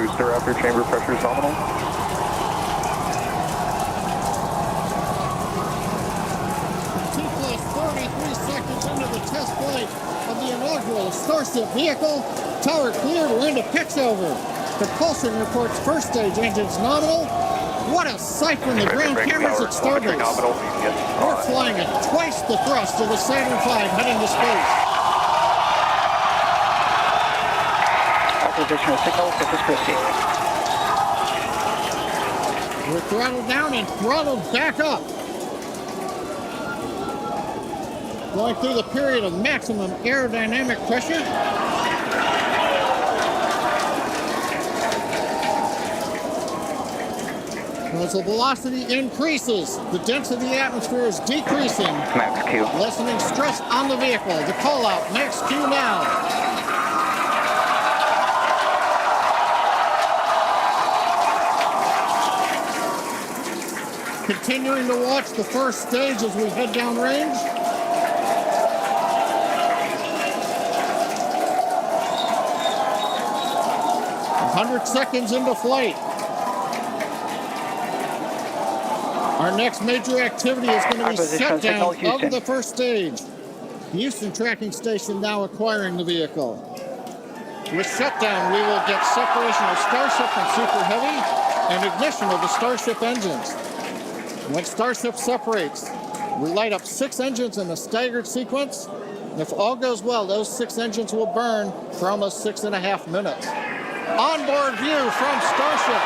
Booster after chamber pressure is nominal. T+33 seconds into the test flight of the inaugural Starship vehicle. Tower cleared, we're into pitch over. Propulsion reports first stage engines nominal. What a sight from the ground cameras at Starbase. We're flying at twice the thrust of the Saturn V heading to space. Acquisition of signal, this is Christie. We're throttled down and throttled back up. Going through the period of maximum aerodynamic pressure. As the velocity increases, the density of the atmosphere is decreasing. Max Q. Lessening stress on the vehicle. The call out, max Q now. Continuing to watch the first stage as we head downrange. A 100 seconds into flight. Our next major activity is going to be shutdown of the first stage. Houston tracking station now acquiring the vehicle. With shutdown, we will get separation of Starship from Super Heavy and ignition of the Starship engines. When Starship separates, we light up 6 engines in a staggered sequence. If all goes well, those 6 engines will burn for almost 6.5 minutes. Onboard view from Starship.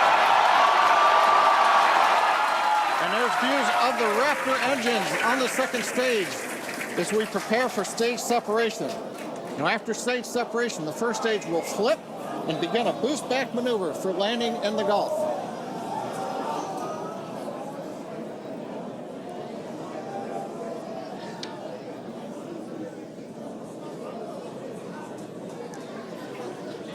And there's views of the Raptor engines on the second stage as we prepare for stage separation. Now, after stage separation, the first stage will flip and begin a boost back maneuver for landing in the Gulf.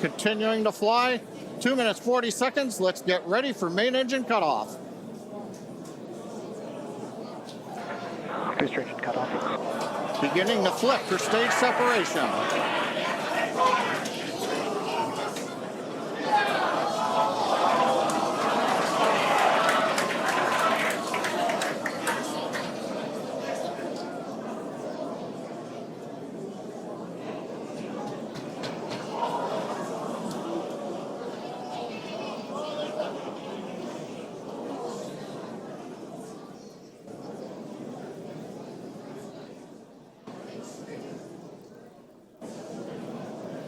Continuing to fly, 2 minutes 40 seconds. Let's get ready for main engine cutoff. Booster engine cutoff. Beginning to flip for stage separation.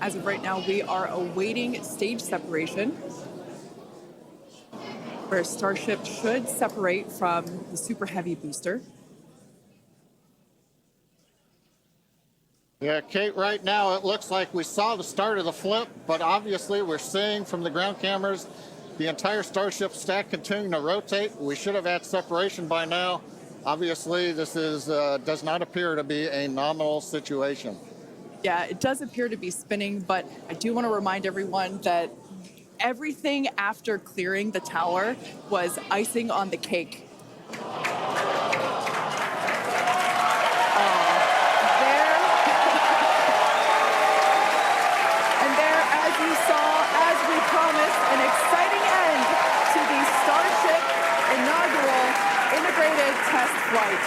As of right now, we are awaiting stage separation, where Starship should separate from the Super Heavy booster. Yeah, Kate, right now it looks like we saw the start of the flip, but obviously we're seeing from the ground cameras the entire Starship stack continuing to rotate. We should have had separation by now. Obviously, this is does not appear to be a nominal situation. Yeah, it does appear to be spinning, but I do want to remind everyone that everything after clearing the tower was icing on the cake. As you saw, as we promised, an exciting end to the Starship inaugural integrated test flight.